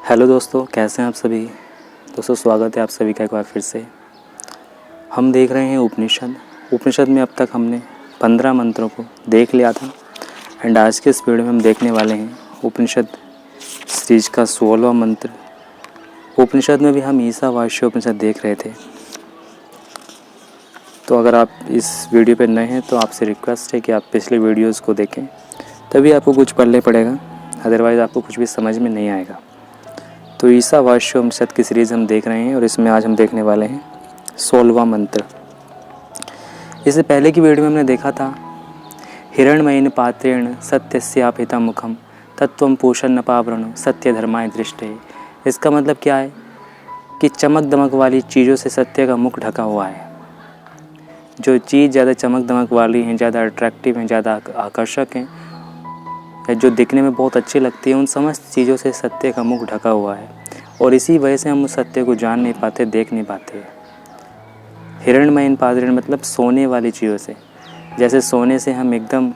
Hello दोस्तों, कैसे हैं आप सभी। दोस्तों स्वागत है आप सभी का एक बार फिर से। हम देख रहे हैं उपनिषद में अब तक हमने 15 मंत्रों को देख लिया था एंड आज के इस वीडियो में हम देखने वाले हैं उपनिषद सीरीज का 16वां मंत्र। उपनिषद में भी हम ईशावास्य उपनिषद देख रहे थे। तो अगर आप इस वीडियो पर नए हैं तो आपसे रिक्वेस्ट है कि आप पिछले वीडियोज़ को देखें, तभी आपको कुछ पढ़ने पड़ेगा, अदरवाइज़ आपको कुछ भी समझ में नहीं आएगा। तो ईशावास्य उपनिषद की सीरीज़ हम देख रहे हैं और इसमें आज हम देखने वाले हैं 16वां मंत्र। इससे पहले की वीडियो में हमने देखा था हिरण्मयेन पात्रेण सत्यस्यापितं मुखम तत्त्वं पूषन्न पावरणो सत्य धर्माय दृष्टे। इसका मतलब क्या है कि चमक दमक वाली चीज़ों से सत्य का मुख ढका हुआ है। जो चीज़ ज़्यादा चमक दमक वाली हैं, ज़्यादा अट्रैक्टिव हैं, ज़्यादा आकर्षक हैं, जो दिखने में बहुत अच्छी लगती है, उन समस्त चीज़ों से सत्य का मुख ढका हुआ है और इसी वजह से हम उस सत्य को जान नहीं पाते, देख नहीं पाते। हिरण्मयेन पात्रेण मतलब सोने वाली चीज़ों से। जैसे सोने से हम एकदम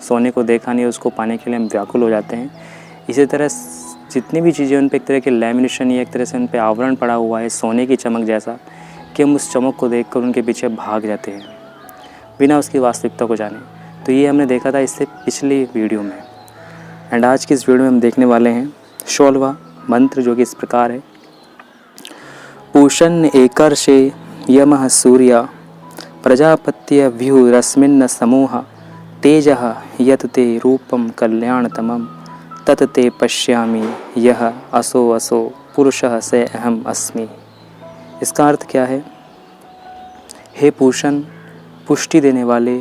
सोने को देखा नहीं, उसको पाने के लिए हम व्याकुल हो जाते हैं, इसी तरह जितनी भी चीज़ें उन पर एक तरह के लैमिनेशन या एक तरह से उन पर आवरण पड़ा हुआ है सोने की चमक जैसा, कि हम उस चमक को देखकर उनके पीछे भाग जाते हैं बिना उसकी वास्तविकता को जाने। तो ये हमने देखा था इससे पिछली वीडियो में। एंड आज की इस वीडियो में हम देखने वाले हैं 16वां मंत्र, जो कि इस प्रकार है। पूषन् एकर्षे यमः सूर्य प्रजापत्य व्यूरस्मिन् समूह तेजः यत् ते रूपं कल्याणतमं तत् ते पश्यामि यह असो असो पुरुषः स अहम् अस्मि। इसका अर्थ क्या है? हे पूषण, पुष्टि देने वाले,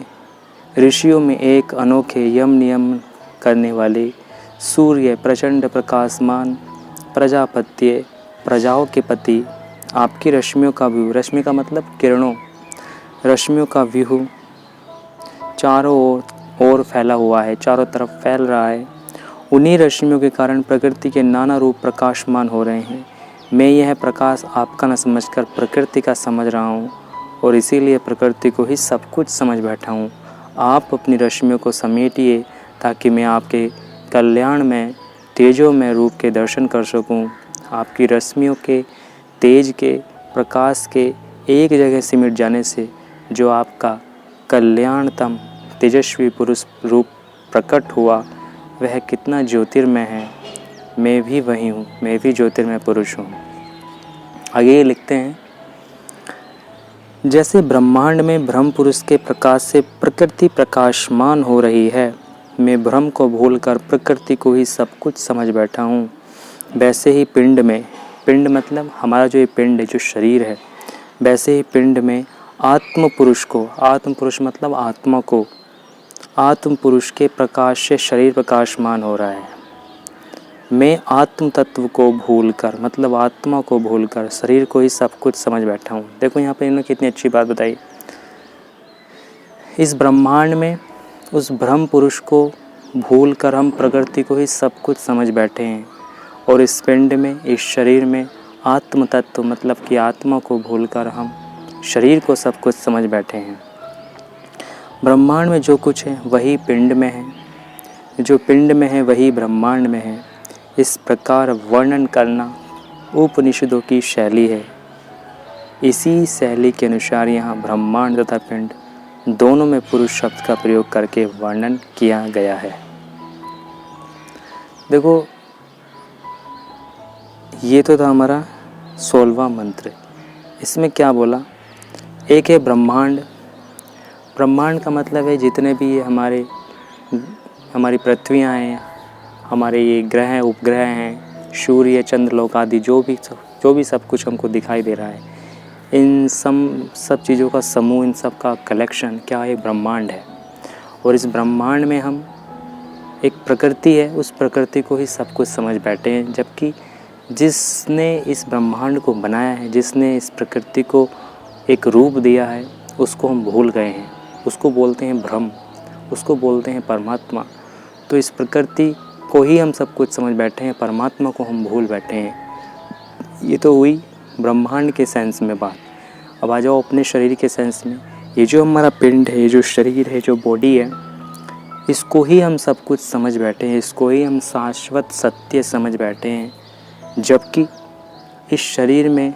ऋषियों में एक अनोखे यम नियम करने वाले, सूर्य प्रचंड प्रकाशमान, प्रजापत्य प्रजाओं के पति, आपकी रश्मियों का व्यूह, रश्मि का मतलब किरणों, रश्मियों का व्यूह चारों ओर फैला हुआ है, चारों तरफ फैल रहा है। उन्हीं रश्मियों के कारण प्रकृति के नाना रूप प्रकाशमान हो रहे हैं। मैं यह प्रकाश आपका न समझकर प्रकृति का समझ रहा हूँ और इसीलिए प्रकृति को ही सब कुछ समझ बैठा हूँ। आप अपनी रश्मियों को समेटिए ताकि मैं आपके कल्याण में तेजों में रूप के दर्शन कर सकूं। आपकी रश्मियों के तेज के प्रकाश के एक जगह सिमट जाने से जो आपका कल्याणतम तेजस्वी पुरुष रूप प्रकट हुआ, वह कितना ज्योतिर्मय है। मैं भी वही हूँ, मैं भी ज्योतिर्मय पुरुष हूँ। आगे ये लिखते हैं, जैसे ब्रह्मांड में ब्रह्म पुरुष के प्रकाश से प्रकृति प्रकाशमान हो रही है, मैं ब्रह्म को भूलकर प्रकृति को ही सब कुछ समझ बैठा हूँ, वैसे ही पिंड में, पिंड मतलब हमारा जो ये पिंड है, जो शरीर है, वैसे ही पिंड में आत्म पुरुष को, आत्म पुरुष मतलब आत्मा को, आत्म पुरुष के प्रकाश से शरीर प्रकाशमान हो रहा है। मैं आत्म तत्व को भूलकर मतलब आत्मा को भूलकर शरीर को ही सब कुछ समझ बैठा हूँ। देखो यहाँ पे इन्होंने कितनी अच्छी बात बताई। इस ब्रह्मांड में उस ब्रह्म पुरुष को भूलकर हम प्रकृति को ही सब कुछ समझ बैठे हैं और इस पिंड में, इस शरीर में आत्म तत्व मतलब कि आत्मा को भूलकर हम शरीर को सब कुछ समझ बैठे हैं। ब्रह्मांड में जो कुछ है वही पिंड में है, जो पिंड में है वही ब्रह्मांड में है। इस प्रकार वर्णन करना उपनिषदों की शैली है। इसी शैली के अनुसार यहाँ ब्रह्मांड तथा पिंड दोनों में पुरुष शब्द का प्रयोग करके वर्णन किया गया है। देखो ये तो था हमारा 16वां मंत्र। इसमें क्या बोला? एक है ब्रह्मांड। ब्रह्मांड का मतलब है जितने भी हमारी पृथ्वियाँ हैं, हमारे ये ग्रह हैं, उपग्रह हैं, सूर्य चंद्रलोक आदि जो भी सब कुछ हमको दिखाई दे रहा है, इन सब चीज़ों का समूह, इन सब का कलेक्शन क्या है? ब्रह्मांड है। और इस ब्रह्मांड में हम एक प्रकृति है, उस प्रकृति को ही सब कुछ समझ बैठे हैं, जबकि जिसने इस ब्रह्मांड को बनाया है, जिसने इस प्रकृति को एक रूप दिया है, उसको हम भूल गए हैं। उसको बोलते हैं ब्रह्म, उसको बोलते हैं परमात्मा। तो इस प्रकृति को ही हम सब कुछ समझ बैठे हैं, परमात्मा को हम भूल बैठे हैं। ये तो हुई ब्रह्मांड के सेंस में बात। अब आ जाओ अपने शरीर के सेंस में। ये जो हमारा पिंड है, ये जो शरीर है, जो बॉडी है, इसको ही हम सब कुछ समझ बैठे हैं, इसको ही हम शाश्वत सत्य समझ बैठे हैं। जबकि इस शरीर में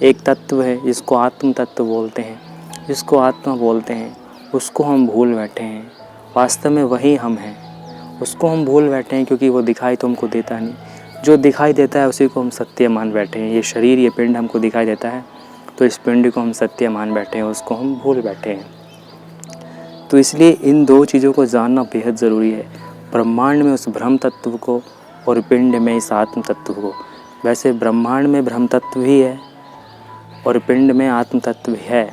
एक तत्व है जिसको आत्म तत्व बोलते हैं, जिसको आत्मा बोलते हैं, उसको हम भूल बैठे हैं। वास्तव में वही हम हैं, उसको हम भूल बैठे हैं क्योंकि वो दिखाई तो हमको देता नहीं। जो दिखाई देता है उसी को हम सत्य मान बैठे हैं। ये शरीर, ये पिंड हमको दिखाई देता है तो इस पिंड को हम सत्य मान बैठे हैं, उसको हम भूल बैठे हैं। तो इसलिए इन दो चीज़ों को जानना बेहद ज़रूरी है, ब्रह्मांड में उस ब्रह्म तत्व को और पिंड में इस आत्म तत्व को। वैसे ब्रह्मांड में ब्रह्म तत्व ही है और पिंड में आत्म तत्व है,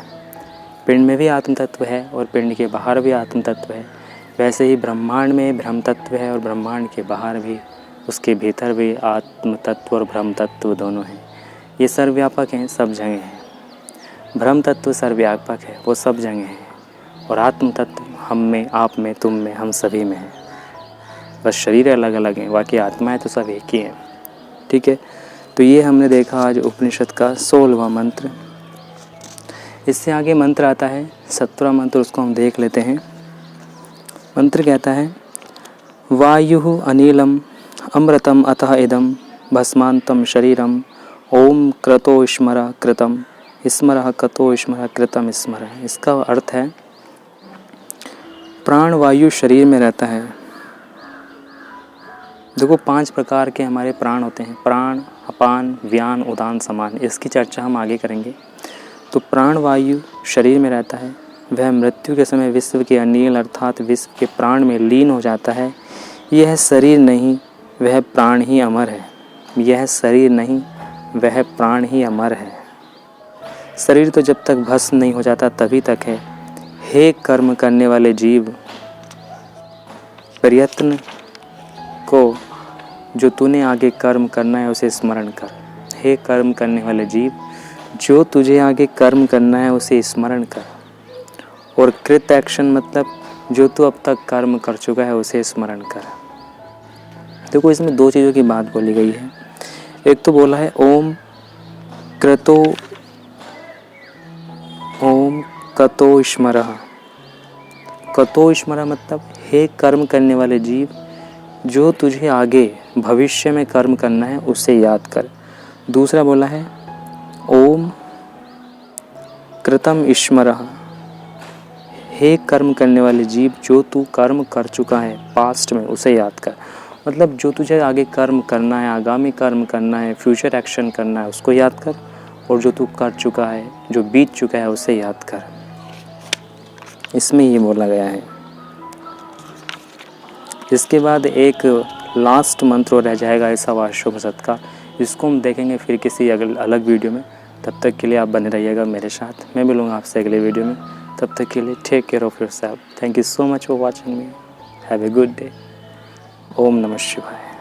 पिंड में भी आत्म तत्व है और पिंड के बाहर भी आत्म तत्व है। वैसे ही ब्रह्मांड में ब्रह्म तत्व है और ब्रह्मांड के बाहर भी, उसके भीतर भी आत्म तत्व और ब्रह्म तत्व दोनों हैं। ये सर्वव्यापक हैं, सब जगह हैं। ब्रह्म तत्व सर्वव्यापक है, वो सब जगह है, और आत्म तत्व हम में, आप में, तुम में, हम सभी में है। बस शरीर अलग अलग हैं, बाकी आत्माएं तो सब एक ही हैं। ठीक है, तो ये हमने देखा आज उपनिषद का 16वां मंत्र। इससे आगे मंत्र आता है 17वां मंत्र, उसको हम देख लेते हैं। मंत्र कहता है, वायु अनिलम अमृतम अतः इदम भस्मांतम शरीरम ओम क्रतो स्मर कृतम स्मर कतो स्मर कृतम स्मर। इसका अर्थ है, प्राण वायु शरीर में रहता है। देखो 5 प्रकार के हमारे प्राण होते हैं, प्राण, अपान, व्यान, उदान, समान। इसकी चर्चा हम आगे करेंगे। तो प्राण वायु शरीर में रहता है, वह मृत्यु के समय विश्व के अनिल अर्थात विश्व के प्राण में लीन हो जाता है। यह शरीर नहीं, वह प्राण ही अमर है। यह शरीर नहीं, वह प्राण ही अमर है। शरीर तो जब तक भस्म नहीं हो जाता तभी तक है। हे कर्म करने वाले जीव, प्रयत्न को जो तूने आगे कर्म करना है उसे स्मरण कर। हे कर्म करने वाले जीव, जो तुझे आगे कर्म करना है उसे स्मरण कर। और कृत एक्शन मतलब जो तू अब तक कर्म कर चुका है उसे स्मरण कर। देखो इसमें 2 चीज़ों की बात बोली गई है। एक तो बोला है ओम कतो स्मरः। कतो स्मरः मतलब हे कर्म करने वाले जीव, जो तुझे आगे भविष्य में कर्म करना है उसे याद कर। दूसरा बोला है ओम कृतम स्मरः। हे कर्म करने वाले जीव, जो तू कर्म कर चुका है पास्ट में उसे याद कर। मतलब जो तुझे आगे कर्म करना है, आगामी कर्म करना है, फ्यूचर एक्शन करना है उसको याद कर। और जो तू कर चुका है, जो बीत चुका है उसे याद कर। इसमें ये बोला गया है। इसके बाद एक लास्ट मंत्र रह जाएगा ईशावास्योपनिषद का, जिसको हम देखेंगे फिर किसी अलग वीडियो में। तब तक के लिए आप बने रहिएगा मेरे साथ। मैं मिलूँगा आपसे अगले वीडियो में। तब तक के लिए take care of yourself. Thank you so much for watching me. Have a good day. ओम नमः शिवाय।